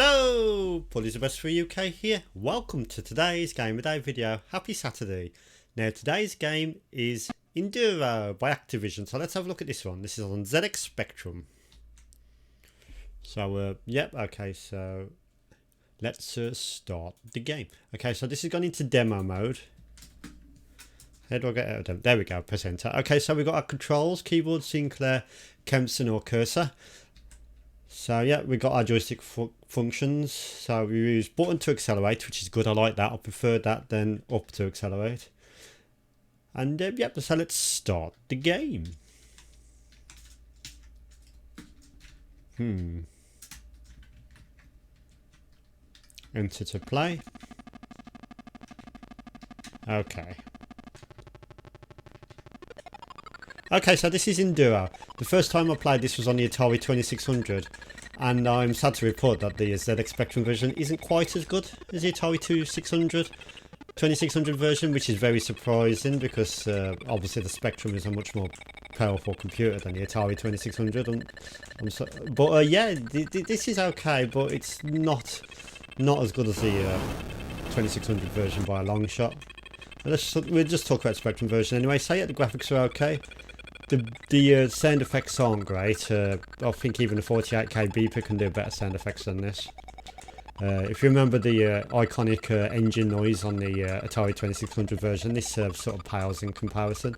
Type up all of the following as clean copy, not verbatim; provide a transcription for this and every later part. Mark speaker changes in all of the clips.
Speaker 1: Hello, Bullies the Best for UK here. Welcome to today's Game of the Day video. Happy Saturday. Now today's game is Enduro by Activision. So let's have a look at this one. This is on ZX Spectrum. So yep, okay, so let's start the game. Okay, so this has gone into demo mode. How do I get out of demo? There we go, press enter. Okay, so we've got our controls, keyboard, Sinclair, Kempson or cursor. So yeah, we got our joystick functions. So we use button to accelerate, which is good. I like that. I prefer that than up to accelerate. And yep, so let's start the game. Enter to play. Okay. Okay, so this is Enduro. The first time I played this was on the Atari 2600, and I'm sad to report that the ZX Spectrum version isn't quite as good as the Atari 2600 version, which is very surprising because obviously the Spectrum is a much more powerful computer than the Atari 2600. But yeah, this is okay, but it's not as good as the 2600 version by a long shot. We'll just talk about Spectrum version anyway. So yeah, the graphics are okay. The sound effects aren't great. I think even the 48K beeper can do better sound effects than this. If you remember the iconic engine noise on the Atari 2600 version, this sort of pales in comparison.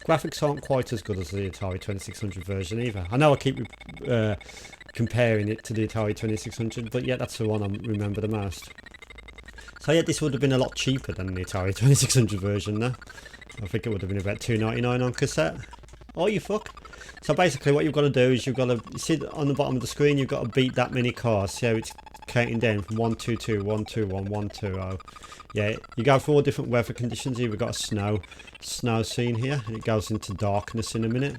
Speaker 1: Graphics aren't quite as good as the Atari 2600 version either. I know I keep comparing it to the Atari 2600, but yeah, that's the one I remember the most. So yeah, this would have been a lot cheaper than the Atari 2600 version though. I think it would have been about $2.99 on cassette. Oh, you fuck. So basically what you've got to do is you've got to sit on the bottom of the screen, you've got to beat that many cars. See how it's counting down from 122, 121, 120. Yeah, you go for all different weather conditions. Here we've got a snow scene here, and it goes into darkness in a minute.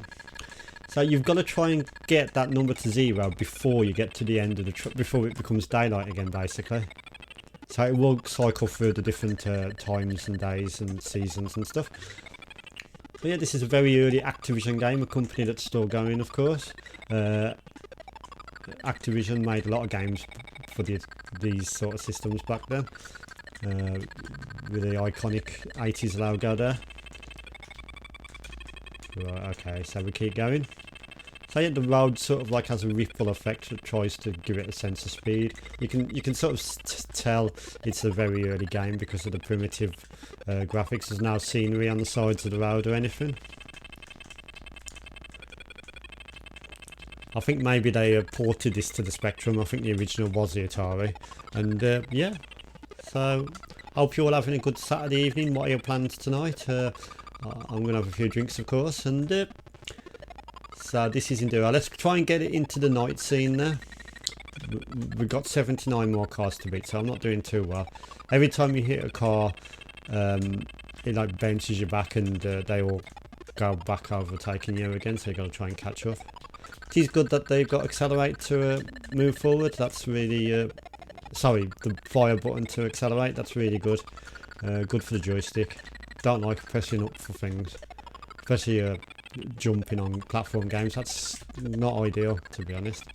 Speaker 1: So you've got to try and get that number to 0 before you get to the end of the before it becomes daylight again, basically. So it will cycle through the different times and days and seasons and stuff. But yeah, this is a very early Activision game, a company that's still going, of course. Activision made a lot of games for these sort of systems back then, with the iconic 80s logo there. Right, okay, so we keep going. So yeah, the road sort of like has a ripple effect that tries to give it a sense of speed. You can sort of tell it's a very early game because of the primitive graphics. There's no scenery on the sides of the road or anything. I think maybe they ported this to the Spectrum. I think the original was the Atari. And yeah, so hope you're all having a good Saturday evening. What are your plans tonight? I'm going to have a few drinks, of course, and so this is Enduro. Let's try and get it into the night scene there. We've got 79 more cars to beat, so I'm not doing too well. Every time you hit a car, it like bounces you back, and they all go back overtaking you again, so you've got to try and catch up. It is good that they've got accelerate to move forward. That's really sorry, the fire button to accelerate. That's really good. Good for the joystick. Don't like pressing up for things, especially jumping on platform games. That's not ideal, to be honest.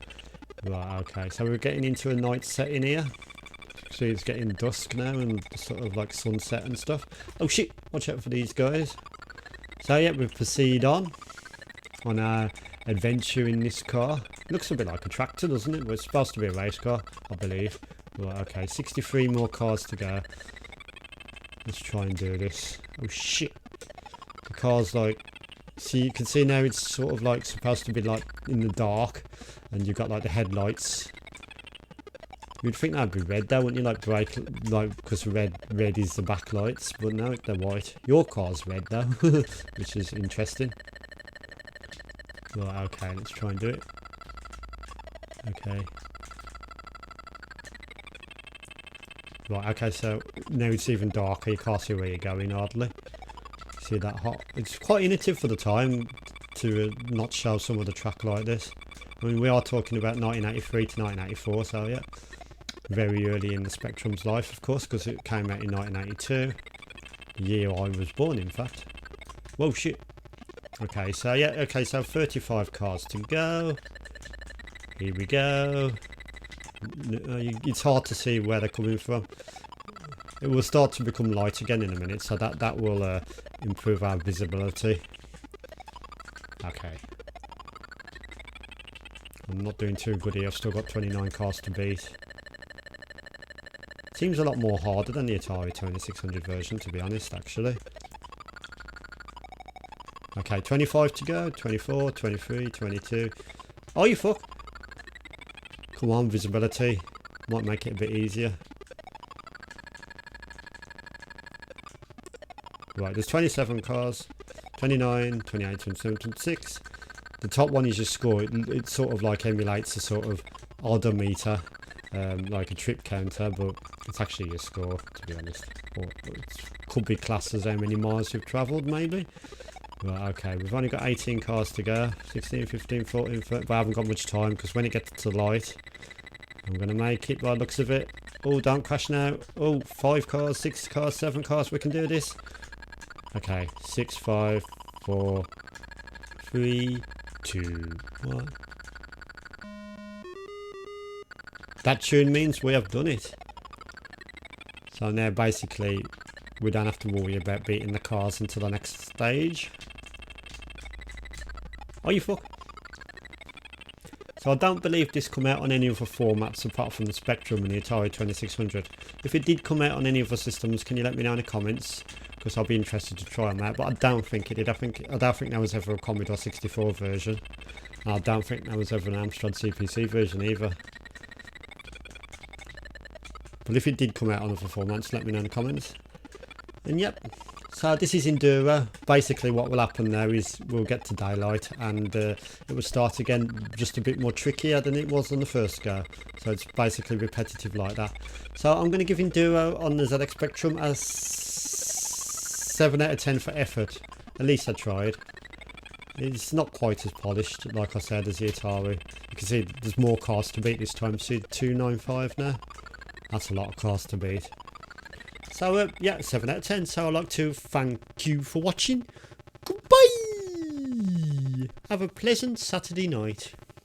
Speaker 1: Right, okay, so we're getting into a night setting here. See, it's getting dusk now and sort of like sunset and stuff. Oh shit, watch out for these guys. So yeah, we proceed on our adventure in this car. It looks a bit like a tractor, doesn't it? But it's supposed to be a race car, I believe. Right, okay, 63 more cars to go. Let's try and do this. Oh shit. The car's like, see, you can see now it's sort of like supposed to be like in the dark, and you've got like the headlights. You'd think that'd be red though, wouldn't you? Like brake, like, because red is the backlights, but no, they're white. Your car's red though, which is interesting. Right, okay, let's try and do it. Okay. Right, okay, so now it's even darker, you can't see where you're going hardly. See that hot? It's quite innovative for the time to not show some of the track like this. I mean, we are talking about 1983 to 1984, so yeah. Very early in the Spectrum's life, of course, because it came out in 1982. The year I was born, in fact. Whoa, shit. Okay, so yeah, okay, so 35 cars to go. Here we go. It's hard to see where they're coming from. It will start to become light again in a minute, so that will improve our visibility. Okay. I'm not doing too good here. I've still got 29 cars to beat. Seems a lot more harder than the Atari 2600 version, to be honest, actually. Okay, 25 to go. 24, 23, 22. Oh, you fuck. Come on, visibility. Might make it a bit easier. Right, there's 27 cars. 29, 28, 27, 26. The top one is your score. It sort of like emulates a sort of odometer, like a trip counter, but it's actually your score, to be honest. Or it could be classed as how many miles you've travelled, maybe. Right, okay, we've only got 18 cars to go. 16, 15, 14, 15, but I haven't got much time, because when it gets to light, I'm going to make it by the looks of it. Oh, don't crash now. Oh, 5 cars, 6 cars, 7 cars, we can do this. Okay, 6, 5, 4, 3, 2, 1. That tune means we have done it. So now basically we don't have to worry about beating the cars into the next stage. Oh, you fuck. So I don't believe this come out on any other formats apart from the Spectrum and the Atari 2600. If it did come out on any other systems, can you let me know in the comments? Because I'll be interested to try on that. But I don't think it did. I don't think there was ever a Commodore 64 version. And I don't think there was ever an Amstrad CPC version either. But if it did come out on other formats, let me know in the comments. And yep. So this is Enduro. Basically what will happen now is we'll get to daylight and it will start again just a bit more trickier than it was on the first go. So it's basically repetitive like that. So I'm going to give Enduro on the ZX Spectrum a 7 out of 10 for effort. At least I tried. It's not quite as polished, like I said, as the Atari. You can see there's more cars to beat this time. See 295 now? That's a lot of cars to beat. So yeah, 7 out of 10. So I'd like to thank you for watching. Goodbye. Have a pleasant Saturday night.